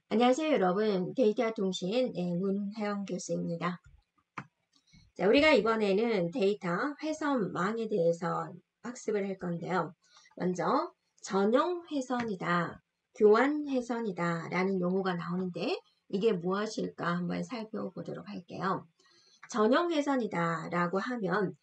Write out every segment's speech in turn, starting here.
안녕하세요, 여러분. 데이터 통신 문혜영 교수입니다. 자, 우리가 이번에는 데이터 회선망에 대해서 학습을 할 건데요. 먼저 전용 회선이다, 교환 회선이다 라는 용어가 나오는데 이게 무엇일까 한번 살펴보도록 할게요. 전용 회선이다 라고 하면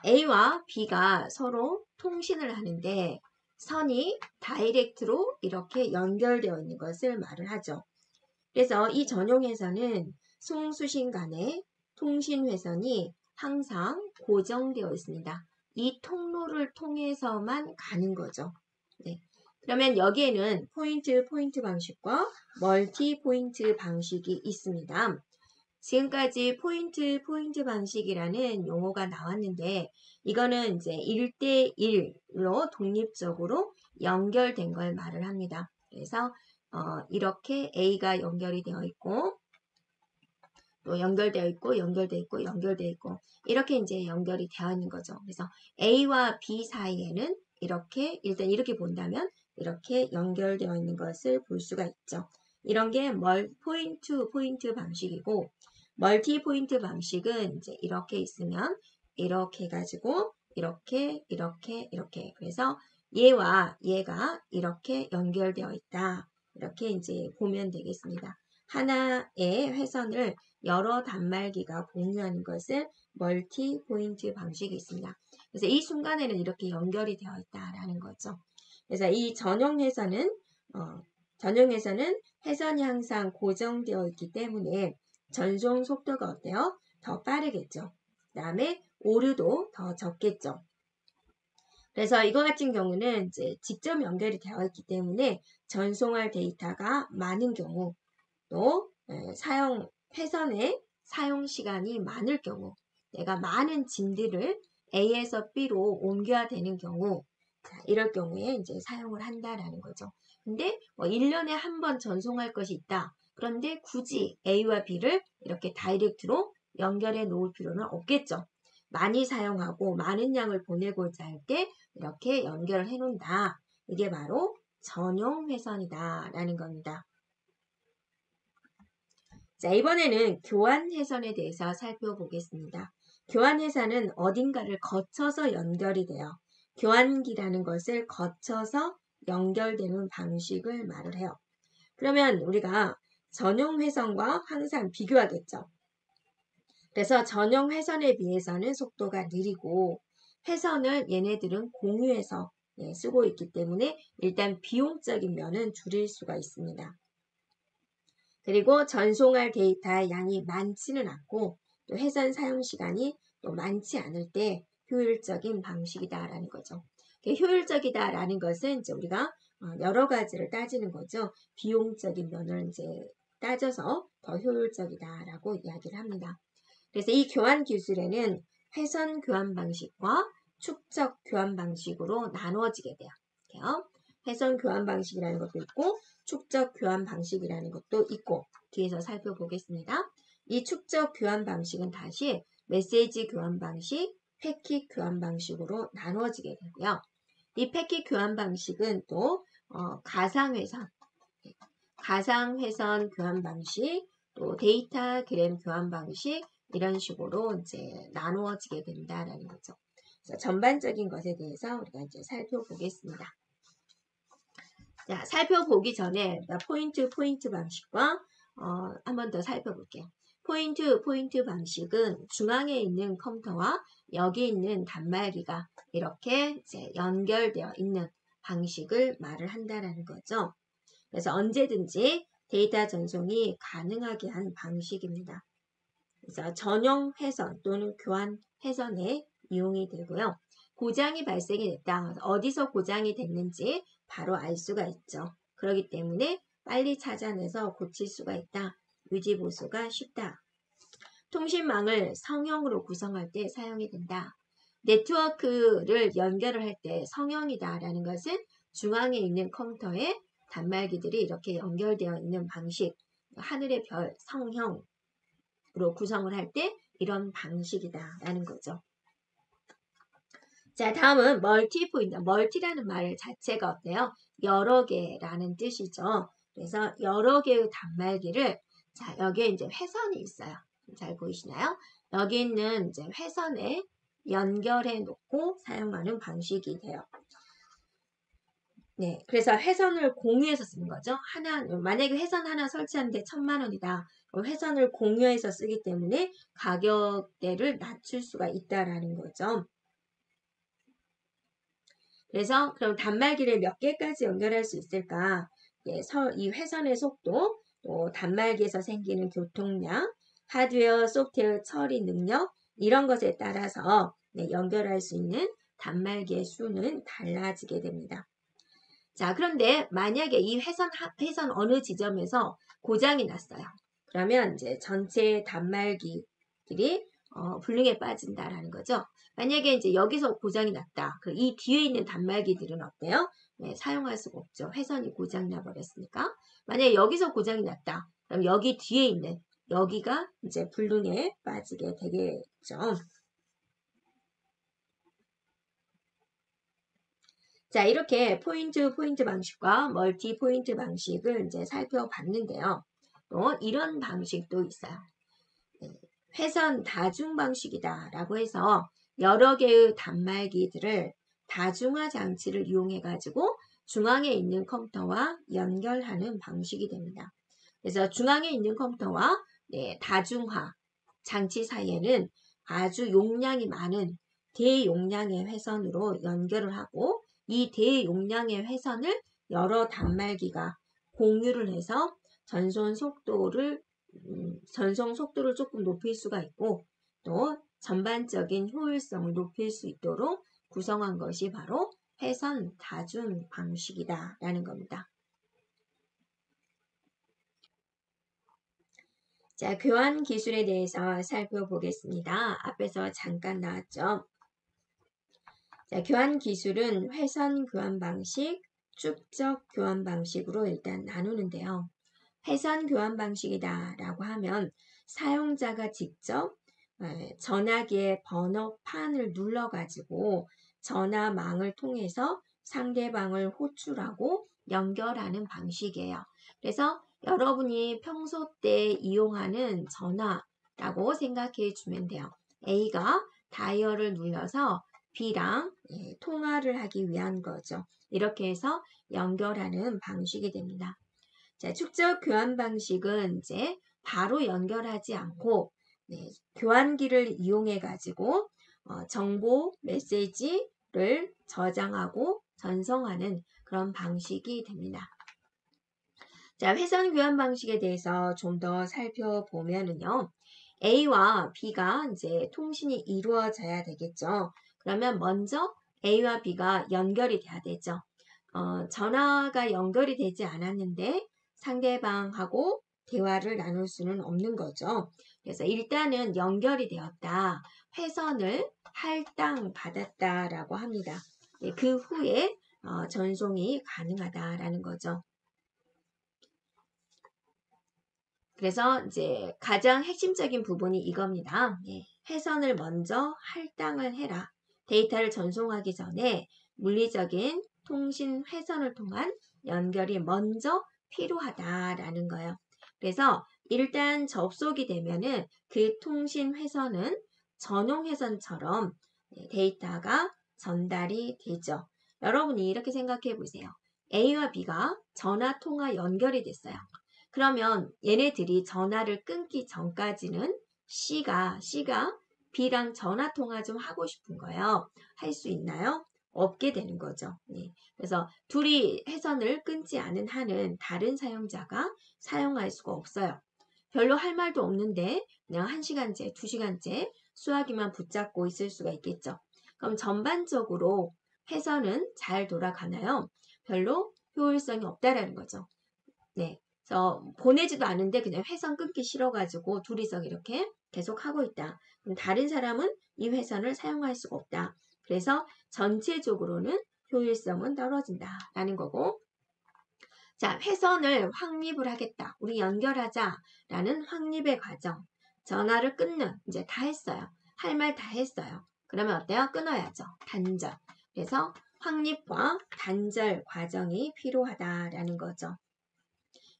A와 B가 서로 통신을 하는데 선이 다이렉트로 이렇게 연결되어 있는 것을 말을 하죠. 그래서 이 전용회선은 송수신 간의 통신회선이 항상 고정되어 있습니다. 이 통로를 통해서만 가는 거죠. 네. 그러면 여기에는 포인트 방식과 멀티 포인트 방식이 있습니다. 지금까지 포인트 방식이라는 용어가 나왔는데 이거는 이제 1대1로 독립적으로 연결된 걸 말을 합니다. 그래서 이렇게 A가 연결이 되어 있고 또 연결되어 있고 이렇게 이제 연결이 되어 있는 거죠. 그래서 A와 B 사이에는 이렇게 일단 이렇게 본다면 이렇게 연결되어 있는 것을 볼 수가 있죠. 이런 게 포인트 방식이고 멀티 포인트 방식은 이제 이렇게 있으면 이렇게 해가지고 이렇게 그래서 얘와 얘가 이렇게 연결되어 있다. 이렇게 이제 보면 되겠습니다. 하나의 회선을 여러 단말기가 공유하는 것을 멀티 포인트 방식이 있습니다. 그래서 이 순간에는 이렇게 연결이 되어 있다라는 거죠. 그래서 이 전용회선은 회선이 항상 고정되어 있기 때문에 전송 속도가 어때요? 더 빠르겠죠. 그 다음에 오류도 더 적겠죠. 그래서 이거 같은 경우는 이제 직접 연결이 되어 있기 때문에 전송할 데이터가 많은 경우 또 회선의 사용 시간이 많을 경우 내가 많은 짐들을 A에서 B로 옮겨야 되는 경우 이럴 경우에 이제 사용을 한다라는 거죠. 근데 뭐 1년에 한 번 전송할 것이 있다. 그런데 굳이 A와 B를 이렇게 다이렉트로 연결해 놓을 필요는 없겠죠. 많이 사용하고 많은 양을 보내고자 할 때 이렇게 연결을 해 놓는다. 이게 바로 전용 회선이다 라는 겁니다. 자, 이번에는 교환 회선에 대해서 살펴보겠습니다. 교환 회선은 어딘가를 거쳐서 연결이 돼요. 교환기라는 것을 거쳐서 연결되는 방식을 말을 해요. 그러면 우리가 전용 회선과 항상 비교하겠죠. 그래서 전용 회선에 비해서는 속도가 느리고 회선을 얘네들은 공유해서 쓰고 있기 때문에 일단 비용적인 면은 줄일 수가 있습니다. 그리고 전송할 데이터의 양이 많지는 않고 또 회선 사용 시간이 또 많지 않을 때 효율적인 방식이다라는 거죠. 효율적이다라는 것은 이제 우리가 여러 가지를 따지는 거죠. 비용적인 면을 이제 따져서 더 효율적이다라고 이야기를 합니다. 그래서 이 교환 기술에는 회선 교환 방식과 축적 교환 방식으로 나누어지게 돼요. 회선 교환 방식이라는 것도 있고 축적 교환 방식이라는 것도 있고 뒤에서 살펴보겠습니다. 이 축적 교환 방식은 다시 메시지 교환 방식, 패킷 교환 방식으로 나누어지게 되고요. 이 패킷 교환 방식은 또 가상회선 교환 방식, 또 데이터그램 교환 방식 이런 식으로 이제 나누어지게 된다라는 거죠. 그래서 전반적인 것에 대해서 우리가 이제 살펴보겠습니다. 자, 살펴보기 전에 포인트 방식과 한 번 더 살펴볼게요. 포인트 방식은 중앙에 있는 컴퓨터와 여기 있는 단말기가 이렇게 이제 연결되어 있는 방식을 말을 한다라는 거죠. 그래서 언제든지 데이터 전송이 가능하게 한 방식입니다. 그래서 전용 회선 또는 교환 회선에 이용이 되고요. 고장이 발생이 됐다. 어디서 고장이 됐는지 바로 알 수가 있죠. 그렇기 때문에 빨리 찾아내서 고칠 수가 있다. 유지 보수가 쉽다. 통신망을 성형으로 구성할 때 사용이 된다. 네트워크를 연결을 할 때 성형이다라는 것은 중앙에 있는 컴퓨터에 단말기들이 이렇게 연결되어 있는 방식, 하늘의 별 성형으로 구성을 할 때 이런 방식이다라는 거죠. 자, 다음은 멀티포인트. 멀티라는 말 자체가 어때요? 여러 개라는 뜻이죠. 그래서 여러 개의 단말기를, 자, 여기에 이제 회선이 있어요. 잘 보이시나요? 여기 있는 이제 회선에 연결해 놓고 사용하는 방식이 돼요. 네, 그래서 회선을 공유해서 쓰는 거죠. 만약에 회선 하나 설치하는데 1,000만 원이다. 그럼 회선을 공유해서 쓰기 때문에 가격대를 낮출 수가 있다라는 거죠. 그래서 그럼 단말기를 몇 개까지 연결할 수 있을까? 예, 이 회선의 속도, 또 단말기에서 생기는 교통량, 하드웨어, 소프트웨어 처리 능력 이런 것에 따라서 네, 연결할 수 있는 단말기의 수는 달라지게 됩니다. 자, 그런데 만약에 이 회선 어느 지점에서 고장이 났어요. 그러면 이제 전체 단말기들이 불능에 빠진다라는 거죠. 만약에 이제 여기서 고장이 났다. 이 뒤에 있는 단말기들은 어때요? 네, 사용할 수가 없죠. 회선이 고장 나버렸으니까. 만약에 여기서 고장이 났다. 그럼 여기 뒤에 있는 여기가 이제 불능에 빠지게 되겠죠. 자, 이렇게 포인트 방식과 멀티 포인트 방식을 이제 살펴봤는데요. 또 이런 방식도 있어요. 회선 다중 방식이다라고 해서 여러 개의 단말기들을 다중화 장치를 이용해 가지고 중앙에 있는 컴퓨터와 연결하는 방식이 됩니다. 그래서 중앙에 있는 컴퓨터와 다중화 장치 사이에는 아주 용량이 많은 대용량의 회선으로 연결을 하고 이 대용량의 회선을 여러 단말기가 공유를 해서 전송 속도를 조금 높일 수가 있고 또 전반적인 효율성을 높일 수 있도록 구성한 것이 바로 회선 다중 방식이다라는 겁니다. 자, 교환 기술에 대해서 살펴보겠습니다. 앞에서 잠깐 나왔죠. 자, 교환 기술은 회선 교환 방식, 축적 교환 방식으로 일단 나누는데요. 회선 교환 방식이다라고 하면 사용자가 직접 전화기의 번호판을 눌러가지고 전화망을 통해서 상대방을 호출하고 연결하는 방식이에요. 그래서 여러분이 평소 때 이용하는 전화라고 생각해 주면 돼요. A가 다이얼을 눌러서 B랑 통화를 하기 위한 거죠. 이렇게 해서 연결하는 방식이 됩니다. 자, 축적 교환 방식은 이제 바로 연결하지 않고 교환기를 이용해 가지고 정보 메시지를 저장하고 전송하는 그런 방식이 됩니다. 자, 회선 교환 방식에 대해서 좀 더 살펴보면은요. A와 B가 이제 통신이 이루어져야 되겠죠. 그러면 먼저 A와 B가 연결이 돼야 되죠. 전화가 연결이 되지 않았는데 상대방하고 대화를 나눌 수는 없는 거죠. 그래서 일단은 연결이 되었다. 회선을 할당받았다라고 합니다. 그 후에 전송이 가능하다라는 거죠. 그래서 이제 가장 핵심적인 부분이 이겁니다. 회선을 먼저 할당을 해라. 데이터를 전송하기 전에 물리적인 통신 회선을 통한 연결이 먼저 필요하다라는 거예요. 그래서 일단 접속이 되면은 그 통신 회선은 전용 회선처럼 데이터가 전달이 되죠. 여러분이 이렇게 생각해 보세요. A와 B가 전화 통화 연결이 됐어요. 그러면 얘네들이 전화를 끊기 전까지는 C가 B랑 전화 통화 좀 하고 싶은 거예요. 할 수 있나요? 없게 되는 거죠. 그래서 둘이 회선을 끊지 않은 한은 다른 사용자가 사용할 수가 없어요. 별로 할 말도 없는데 그냥 1시간째, 2시간째 수화기만 붙잡고 있을 수가 있겠죠. 그럼 전반적으로 회선은 잘 돌아가나요? 별로 효율성이 없다라는 거죠. 그래서 보내지도 않은데 그냥 회선 끊기 싫어가지고 둘이서 이렇게 계속 하고 있다. 그럼 다른 사람은 이 회선을 사용할 수가 없다. 그래서 전체적으로는 효율성은 떨어진다라는 거고. 자, 회선을 확립을 하겠다. 우리 연결하자라는 확립의 과정. 전화를 끊는 이제 다 했어요. 할 말 다 했어요. 그러면 어때요? 끊어야죠. 단절. 그래서 확립과 단절 과정이 필요하다라는 거죠.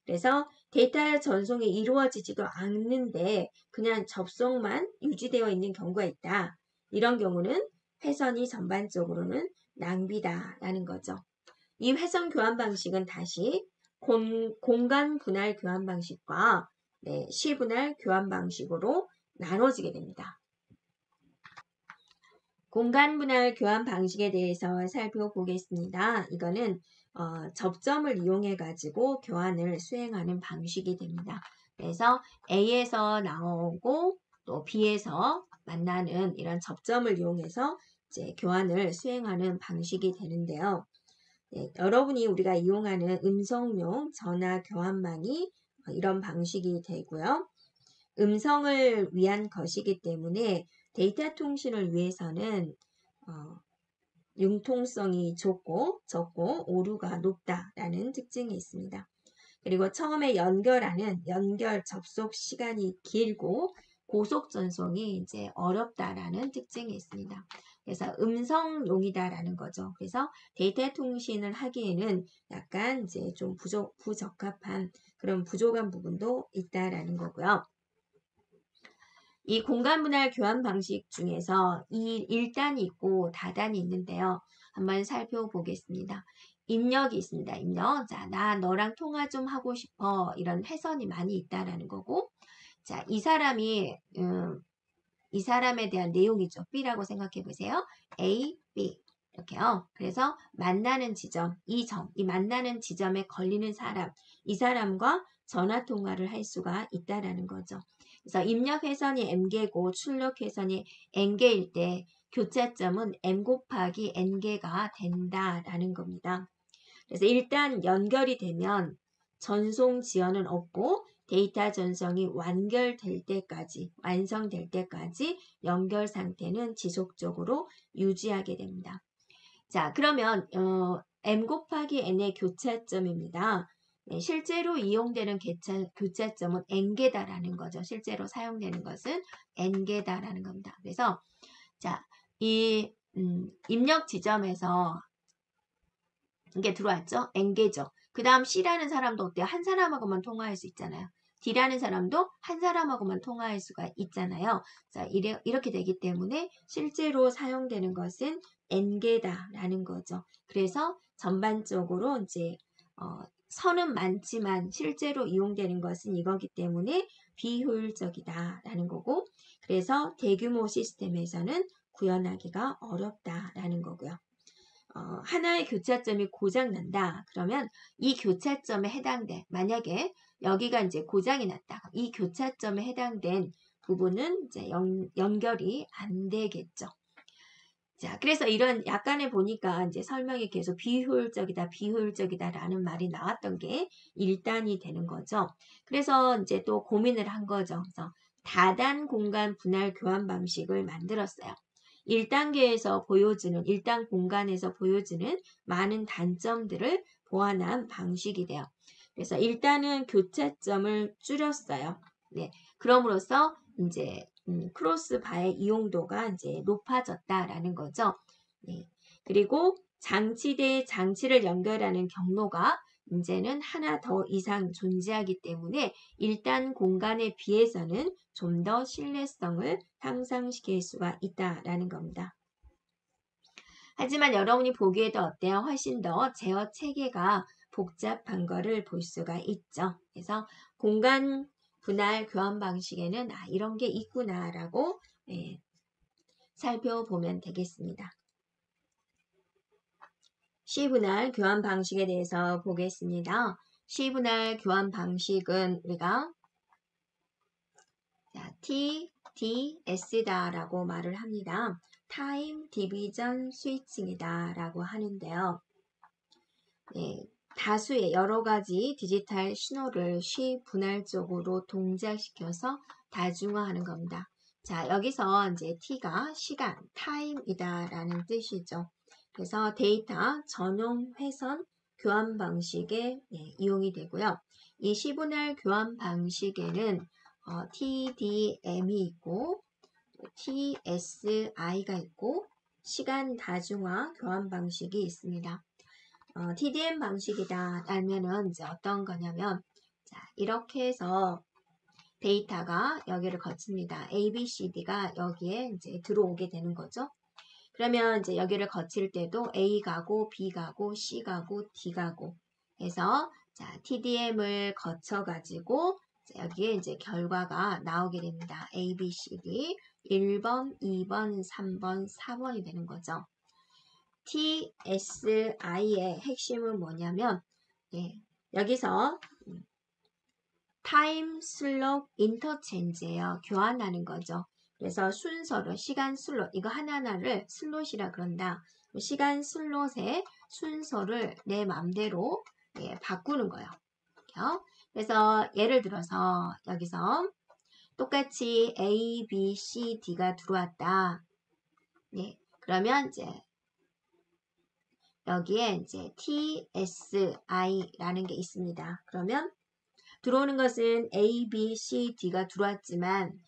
그래서 데이터 전송이 이루어지지도 않는데 그냥 접속만 유지되어 있는 경우가 있다. 이런 경우는 회선이 전반적으로는 낭비다라는 거죠. 이 회선 교환 방식은 다시 공간 분할 교환 방식과 시분할 교환 방식으로 나눠지게 됩니다. 공간 분할 교환 방식에 대해서 살펴보겠습니다. 이거는 접점을 이용해 가지고 교환을 수행하는 방식이 됩니다. 그래서 A에서 나오고 또 B에서 만나는 이런 접점을 이용해서 이제 교환을 수행하는 방식이 되는데요. 여러분이 우리가 이용하는 음성용 전화 교환망이 이런 방식이 되고요. 음성을 위한 것이기 때문에 데이터 통신을 위해서는 융통성이 적고 오류가 높다라는 특징이 있습니다. 그리고 처음에 연결하는 연결 접속 시간이 길고 고속 전송이 이제 어렵다라는 특징이 있습니다. 그래서 음성용이다라는 거죠. 그래서 데이터 통신을 하기에는 약간 이제 좀 부적합한 그런 부족한 부분도 있다라는 거고요. 이 공간 분할 교환 방식 중에서 이 1단이 있고 다단이 있는데요. 한번 살펴보겠습니다. 입력이 있습니다. 입력. 자, 나 너랑 통화 좀 하고 싶어. 이런 회선이 많이 있다라는 거고. 자, 이 사람에 대한 내용이죠. B라고 생각해 보세요. A, B. 이렇게요. 그래서 만나는 지점, 이 만나는 지점에 걸리는 사람, 이 사람과 전화 통화를 할 수가 있다라는 거죠. 그래서 입력 회선이 M개고 출력 회선이 N개일 때 교차점은 M 곱하기 N개가 된다라는 겁니다. 그래서 일단 연결이 되면 전송 지연은 없고 데이터 전송이 완성될 때까지 연결 상태는 지속적으로 유지하게 됩니다. 자, 그러면 M 곱하기 N의 교차점입니다. 실제로 이용되는 교차점은 N개다라는 거죠. 실제로 사용되는 것은 N개다라는 겁니다. 그래서 자, 이 입력 지점에서 이게 들어왔죠? N개죠. 그 다음 C라는 사람도 어때요? 한 사람하고만 통화할 수 있잖아요. D라는 사람도 한 사람하고만 통화할 수가 있잖아요. 자, 이렇게 되기 때문에 실제로 사용되는 것은 N개다라는 거죠. 그래서 전반적으로 이제 선은 많지만 실제로 이용되는 것은 이거기 때문에 비효율적이다라는 거고, 그래서 대규모 시스템에서는 구현하기가 어렵다라는 거고요. 하나의 교차점이 고장난다. 그러면 이 교차점에 해당된, 만약에 여기가 이제 고장이 났다. 이 교차점에 해당된 부분은 이제 연결이 안 되겠죠. 자, 그래서 이런 약간의 보니까 이제 설명이 계속 비효율적이다라는 말이 나왔던 게 1단이 되는 거죠. 그래서 이제 또 고민을 한 거죠. 그래서 다단 공간 분할 교환 방식을 만들었어요. 1단계에서 1단 공간에서 보여주는 많은 단점들을 보완한 방식이 돼요. 그래서 1단은 교차점을 줄였어요. 네. 그럼으로써 이제 크로스바의 이용도가 이제 높아졌다라는 거죠. 네. 그리고 장치 대 장치를 연결하는 경로가 이제는 하나 더 이상 존재하기 때문에 1단 공간에 비해서는 좀 더 신뢰성을 향상시킬 수가 있다라는 겁니다. 하지만 여러분이 보기에도 어때요? 훨씬 더 제어 체계가 복잡한 거를 볼 수가 있죠. 그래서 공간 분할 교환 방식에는 이런 게 있구나라고 살펴보면 되겠습니다. C분할 교환 방식에 대해서 보겠습니다. C분할 교환 방식은 우리가 TDS다라고 말을 합니다. 타임 디비전 스위칭이다 라고 하는데요. 네, 다수의 여러 가지 디지털 신호를 시분할적으로 동작시켜서 다중화하는 겁니다. 자, 여기서 이제 T가 시간, 타임이다라는 뜻이죠. 그래서 데이터 전용 회선 교환 방식에 이용이 되고요. 이 시분할 교환 방식에는 TDM이 있고 TSI가 있고 시간 다중화 교환 방식이 있습니다. TDM 방식이다 라면은 이제 어떤 거냐면 자, 이렇게 해서 데이터가 여기를 거칩니다. A, B, C, D가 여기에 이제 들어오게 되는 거죠. 그러면 이제 여기를 거칠 때도 A 가고 B 가고 C 가고 D 가고 해서 자, TDM을 거쳐 가지고 여기에 이제 결과가 나오게 됩니다. A, B, C, D 1번, 2번, 3번, 4번이 되는 거죠. TSI의 핵심은 뭐냐면 여기서 타임 슬롯 인터체인지예요. 교환하는 거죠. 그래서 순서로 시간 슬롯 이거 하나하나를 슬롯이라 그런다. 시간 슬롯의 순서를 내 맘대로 바꾸는 거예요. 그래서 예를 들어서 여기서 똑같이 A, B, C, D가 들어왔다. 그러면 이제 여기에 이제 TSI라는 게 있습니다. 그러면 들어오는 것은 A, B, C, D가 들어왔지만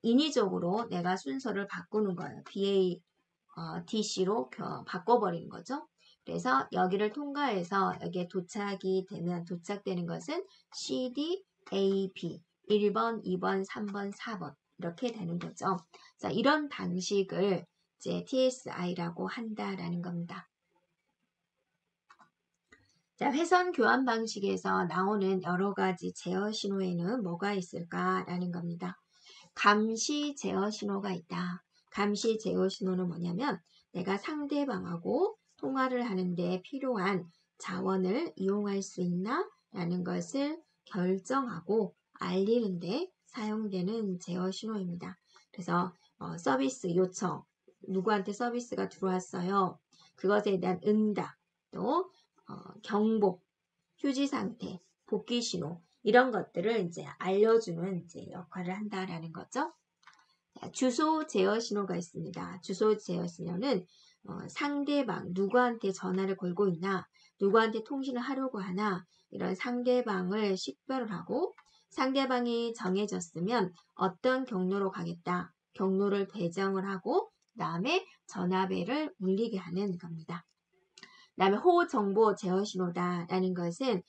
인위적으로 내가 순서를 바꾸는 거예요. BA, DC로 바꿔버리는 거죠. 그래서 여기를 통과해서 여기에 도착이 되면 도착되는 것은 CD, A, B 1번, 2번, 3번, 4번 이렇게 되는 거죠. 자, 이런 방식을 이제 TSI라고 한다라는 겁니다. 자, 회선 교환 방식에서 나오는 여러 가지 제어 신호에는 뭐가 있을까라는 겁니다. 감시 제어 신호가 있다. 감시 제어 신호는 뭐냐면 내가 상대방하고 통화를 하는데 필요한 자원을 이용할 수 있나? 라는 것을 결정하고 알리는데 사용되는 제어 신호입니다. 그래서 서비스 요청, 누구한테 서비스가 들어왔어요. 그것에 대한 응답, 또 경보, 휴지 상태, 복귀 신호 이런 것들을 이제 알려주는 이제 역할을 한다라는 거죠. 자, 주소 제어 신호가 있습니다. 주소 제어 신호는 상대방 누구한테 전화를 걸고 있나, 누구한테 통신을 하려고 하나 이런 상대방을 식별을 하고 상대방이 정해졌으면 어떤 경로로 가겠다. 경로를 배정을 하고 그 다음에 전화벨을 울리게 하는 겁니다. 그 다음에 호우 정보 제어 신호다라는 것은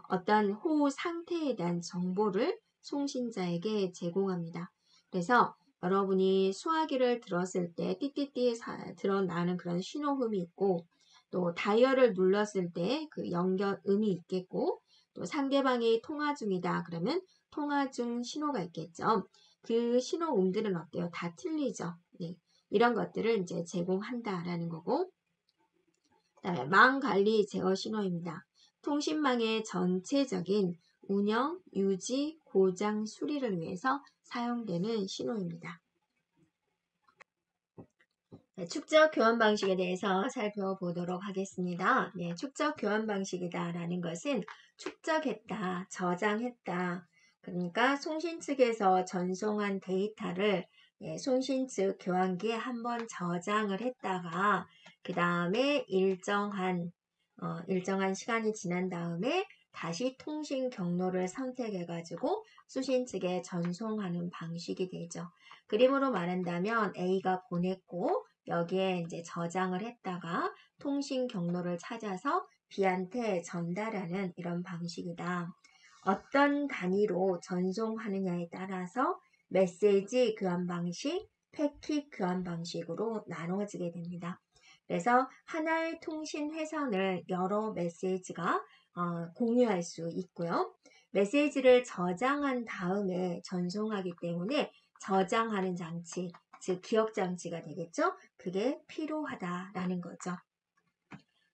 어떤 호우 상태에 대한 정보를 송신자에게 제공합니다. 그래서 여러분이 수화기를 들었을 때 띠띠띠 드러나는 그런 신호음이 있고 또 다이얼을 눌렀을 때 그 연결음이 있겠고 또 상대방이 통화 중이다 그러면 통화 중 신호가 있겠죠. 그 신호음들은 어때요? 다 틀리죠. 네. 이런 것들을 이제 제공한다라는 거고 그다음에 망 관리 제어 신호입니다. 통신망의 전체적인 운영, 유지, 고장, 수리를 위해서 사용되는 신호입니다. 네, 축적 교환 방식에 대해서 살펴보도록 하겠습니다. 네, 축적 교환 방식이다라는 것은 축적했다, 저장했다. 그러니까 송신 측에서 전송한 데이터를 송신 측 교환기에 한번 저장을 했다가 그 다음에 일정한 시간이 지난 다음에 다시 통신 경로를 선택해가지고 수신 측에 전송하는 방식이 되죠. 그림으로 말한다면 A가 보냈고 여기에 이제 저장을 했다가 통신 경로를 찾아서 B한테 전달하는 이런 방식이다. 어떤 단위로 전송하느냐에 따라서 메시지 교환 방식, 패킷 교환 방식으로 나눠지게 됩니다. 그래서 하나의 통신 회선을 여러 메시지가 공유할 수 있고요. 메시지를 저장한 다음에 전송하기 때문에 저장하는 장치, 즉 기억 장치가 되겠죠. 그게 필요하다라는 거죠.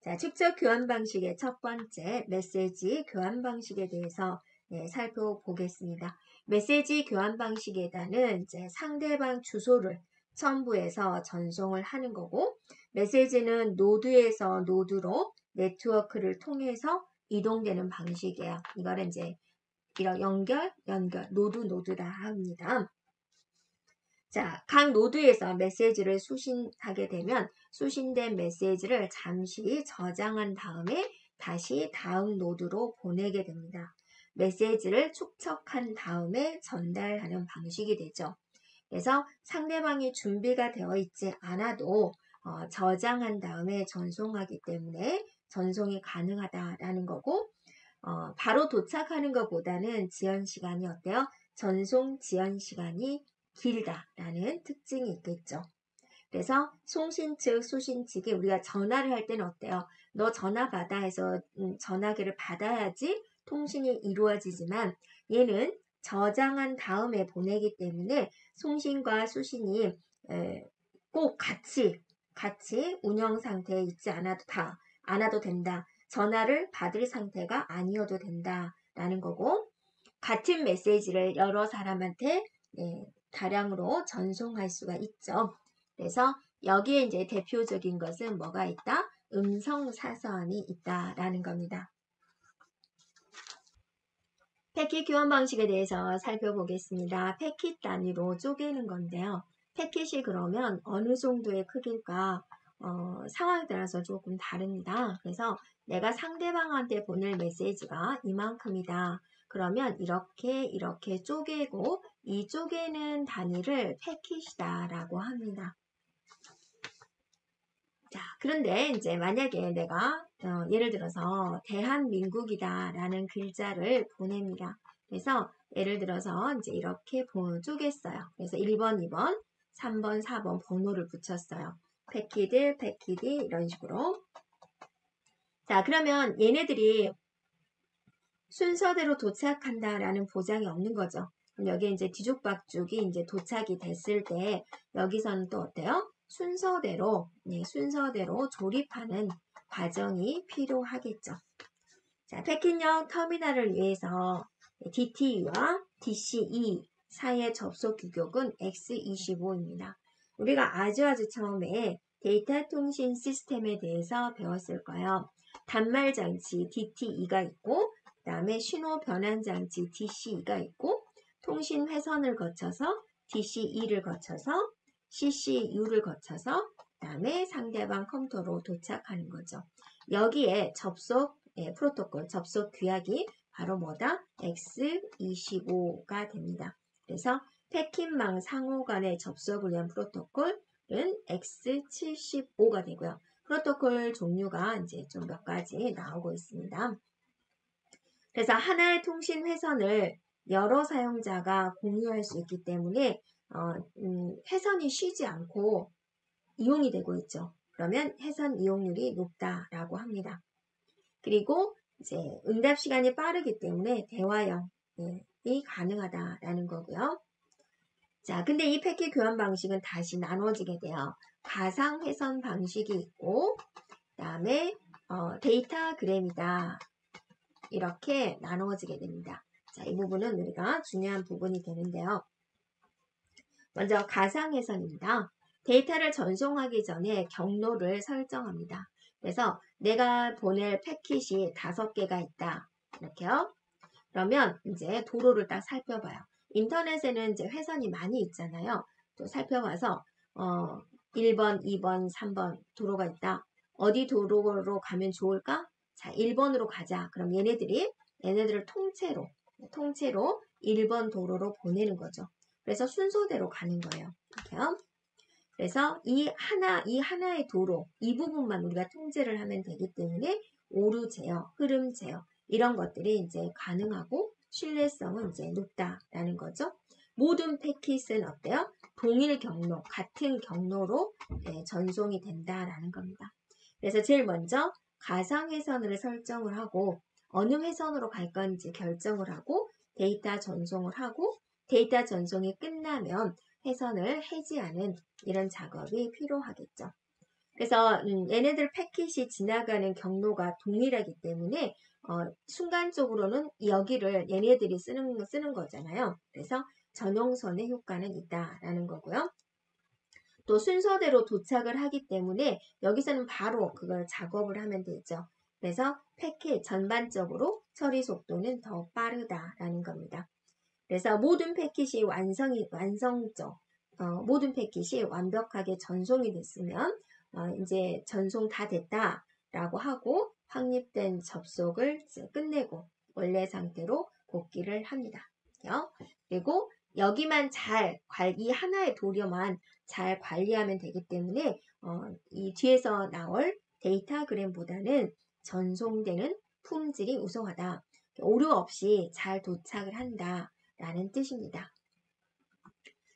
자, 축적 교환 방식의 첫 번째 메시지 교환 방식에 대해서 살펴보겠습니다. 메시지 교환 방식에다는 이제 상대방 주소를 첨부해서 전송을 하는 거고 메시지는 노드에서 노드로 네트워크를 통해서 이동되는 방식이에요. 이거를 이제 이런 연결, 노드다 합니다. 자, 각 노드에서 메시지를 수신하게 되면 수신된 메시지를 잠시 저장한 다음에 다시 다음 노드로 보내게 됩니다. 메시지를 축적한 다음에 전달하는 방식이 되죠. 그래서 상대방이 준비가 되어 있지 않아도 저장한 다음에 전송하기 때문에 전송이 가능하다라는 거고, 바로 도착하는 것보다는 지연 시간이 어때요? 전송 지연 시간이 길다라는 특징이 있겠죠. 그래서 송신 측, 수신 측이 우리가 전화를 할 때는 어때요? 너 전화 받아 해서 전화기를 받아야지 통신이 이루어지지만 얘는 저장한 다음에 보내기 때문에 송신과 수신이 꼭 같이 운영 상태에 있지 않아도 된다. 전화를 받을 상태가 아니어도 된다라는 거고, 같은 메시지를 여러 사람한테 다량으로 전송할 수가 있죠. 그래서 여기에 이제 대표적인 것은 뭐가 있다? 음성 사서함이 있다라는 겁니다. 패킷 교환 방식에 대해서 살펴보겠습니다. 패킷 단위로 쪼개는 건데요. 패킷이 그러면 어느 정도의 크기일까? 상황에 따라서 조금 다릅니다. 그래서 내가 상대방한테 보낼 메시지가 이만큼이다. 그러면 이렇게 쪼개고 이 쪼개는 단위를 패킷이다라고 합니다. 자, 그런데 이제 만약에 내가 예를 들어서 대한민국이다라는 글자를 보냅니다. 그래서 예를 들어서 이제 이렇게 쪼갰어요. 그래서 1번, 2번, 3번, 4번 번호를 붙였어요. 패키드 이런 식으로. 자, 그러면 얘네들이 순서대로 도착한다라는 보장이 없는 거죠. 그럼 여기 이제 뒤죽박죽이 이제 도착이 됐을 때 여기서는 또 어때요? 순서대로 조립하는 과정이 필요하겠죠. 자, 패킷형 터미널을 위해서 DTE와 DCE 사이의 접속 규격은 X25입니다. 우리가 아주 처음에 데이터 통신 시스템에 대해서 배웠을 거예요. 단말 장치 DTE가 있고, 그 다음에 신호 변환 장치 DCE가 있고, 통신 회선을 거쳐서 DCE를 거쳐서 CCU를 거쳐서 그 다음에 상대방 컴퓨터로 도착하는 거죠. 여기에 접속 프로토콜, 접속 규약이 바로 뭐다? X25가 됩니다. 그래서 패킷망 상호 간의 접속을 위한 프로토콜은 X75가 되고요. 프로토콜 종류가 이제 좀 몇 가지 나오고 있습니다. 그래서 하나의 통신 회선을 여러 사용자가 공유할 수 있기 때문에 회선이 쉬지 않고 이용이 되고 있죠. 그러면 회선 이용률이 높다라고 합니다. 그리고 이제 응답 시간이 빠르기 때문에 대화형이 가능하다라는 거고요. 자, 근데 이 패킷 교환 방식은 다시 나눠지게 돼요. 가상 회선 방식이 있고, 그 다음에 데이터그램이다. 이렇게 나누어지게 됩니다. 자, 이 부분은 우리가 중요한 부분이 되는데요. 먼저 가상회선입니다. 데이터를 전송하기 전에 경로를 설정합니다. 그래서 내가 보낼 패킷이 5개가 있다. 이렇게요. 그러면 이제 도로를 딱 살펴봐요. 인터넷에는 이제 회선이 많이 있잖아요. 또 살펴봐서 1번, 2번, 3번 도로가 있다. 어디 도로로 가면 좋을까? 자, 1번으로 가자. 그럼 얘네들을 통째로 1번 도로로 보내는 거죠. 그래서 순서대로 가는 거예요. 이렇게요. 그래서 이 하나의 도로, 이 부분만 우리가 통제를 하면 되기 때문에 오류 제어, 흐름 제어, 이런 것들이 이제 가능하고 신뢰성은 이제 높다라는 거죠. 모든 패킷은 어때요? 동일 경로, 같은 경로로 전송이 된다라는 겁니다. 그래서 제일 먼저 가상회선을 설정을 하고 어느 회선으로 갈 건지 결정을 하고 데이터 전송을 하고 데이터 전송이 끝나면 회선을 해지하는 이런 작업이 필요하겠죠. 그래서 얘네들 패킷이 지나가는 경로가 동일하기 때문에 순간적으로는 여기를 얘네들이 쓰는 거잖아요. 그래서 전용선의 효과는 있다라는 거고요. 또 순서대로 도착을 하기 때문에 여기서는 바로 그걸 작업을 하면 되죠. 그래서 패킷 전반적으로 처리 속도는 더 빠르다라는 겁니다. 그래서 모든 패킷이 모든 패킷이 완벽하게 전송이 됐으면 이제 전송 다 됐다라고 하고 확립된 접속을 끝내고 원래 상태로 복귀를 합니다. 그리고 여기만 이 하나의 도료만 잘 관리하면 되기 때문에 이 뒤에서 나올 데이터그램보다는 전송되는 품질이 우수하다. 오류 없이 잘 도착을 한다라는 뜻입니다.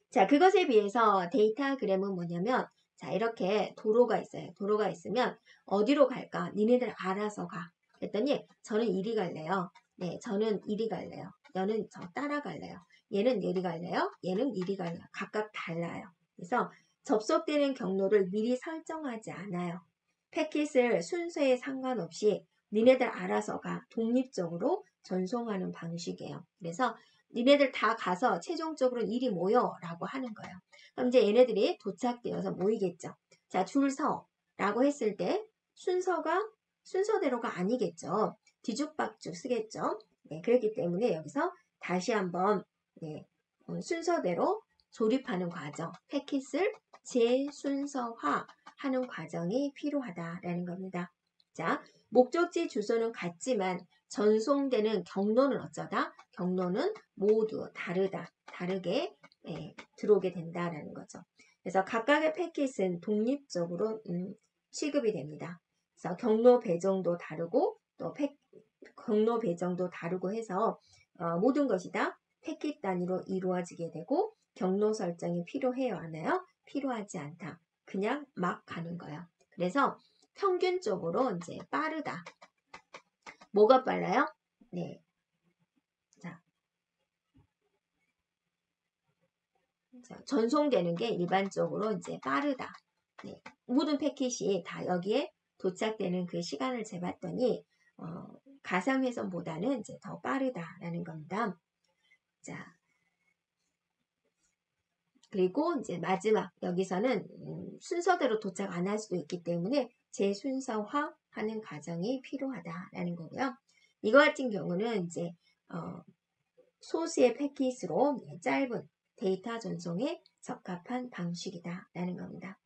자, 그것에 비해서 데이터그램은 뭐냐면 자, 이렇게 도로가 있어요. 도로가 있으면 어디로 갈까? 니네들 알아서 가. 그랬더니 저는 이리 갈래요. 네, 저는 이리 갈래요. 너는 저 따라갈래요. 얘는 이리 갈래요. 얘는 이리 갈래요. 각각 달라요. 그래서 접속되는 경로를 미리 설정하지 않아요. 패킷을 순서에 상관없이 니네들 알아서 가. 독립적으로 전송하는 방식이에요. 그래서 니네들 다 가서 최종적으로 이리 모여 라고 하는 거예요. 그럼 이제 얘네들이 도착되어서 모이겠죠. 자, 줄 서 라고 했을 때 순서가 순서대로가 아니겠죠. 뒤죽박죽 쓰겠죠. 네, 그렇기 때문에 여기서 다시 한번 네, 순서대로 조립하는 과정, 패킷을 재순서화하는 과정이 필요하다라는 겁니다. 자, 목적지 주소는 같지만 전송되는 경로는 어쩌다? 경로는 모두 다르게 들어오게 된다라는 거죠. 그래서 각각의 패킷은 독립적으로 취급이 됩니다. 그래서 경로 배정도 다르고 또 경로 배정도 다르고 해서 모든 것이 다 패킷 단위로 이루어지게 되고 경로 설정이 필요해요? 하나요? 필요하지 않다. 그냥 막 가는 거예요. 그래서 평균적으로 이제 빠르다. 뭐가 빨라요? 네. 자, 전송되는 게 일반적으로 이제 빠르다. 네. 모든 패킷이 다 여기에 도착되는 그 시간을 재봤더니 가상회선보다는 이제 더 빠르다라는 겁니다. 자, 그리고 이제 마지막 여기서는 순서대로 도착 안 할 수도 있기 때문에 재순서화하는 과정이 필요하다라는 거고요. 이거 같은 경우는 이제 소수의 패킷으로 짧은 데이터 전송에 적합한 방식이다라는 겁니다.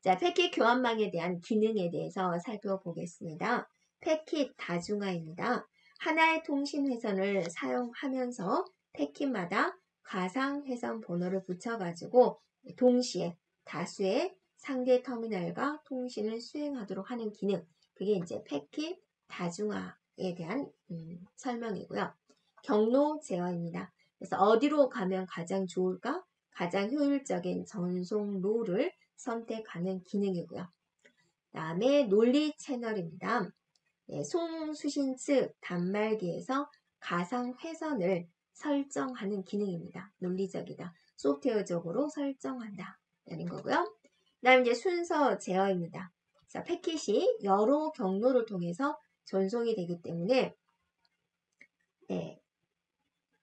자, 패킷 교환망에 대한 기능에 대해서 살펴보겠습니다. 패킷 다중화입니다. 하나의 통신 회선을 사용하면서 패킷마다 가상 회선 번호를 붙여가지고 동시에 다수의 상대 터미널과 통신을 수행하도록 하는 기능. 그게 이제 패킷 다중화에 대한 설명이고요. 경로 제어입니다. 그래서 어디로 가면 가장 좋을까? 가장 효율적인 전송로를 선택하는 기능이고요. 그 다음에 논리 채널입니다. 네, 송수신 측 단말기에서 가상 회선을 설정하는 기능입니다. 논리적이다. 소프트웨어적으로 설정한다. 라는 거고요. 그 다음에 이제 순서 제어입니다. 자, 패킷이 여러 경로를 통해서 전송이 되기 때문에 네,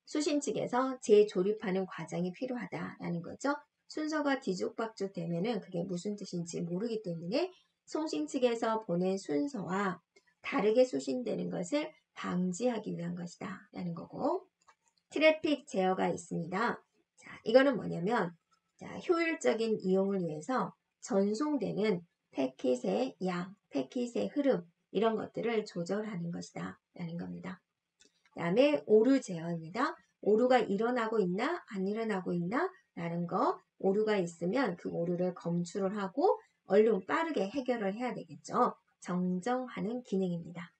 수신 측에서 재조립하는 과정이 필요하다라는 거죠. 순서가 뒤죽박죽 되면은 그게 무슨 뜻인지 모르기 때문에 송신 측에서 보낸 순서와 다르게 수신되는 것을 방지하기 위한 것이다 라는 거고, 트래픽 제어가 있습니다. 자, 이거는 뭐냐면 자, 효율적인 이용을 위해서 전송되는 패킷의 양, 패킷의 흐름 이런 것들을 조절하는 것이다 라는 겁니다. 그 다음에 오류 제어입니다. 오류가 일어나고 있나 안 일어나고 있나 라는 거, 오류가 있으면 그 오류를 검출을 하고 얼른 빠르게 해결을 해야 되겠죠. 정정하는 기능입니다.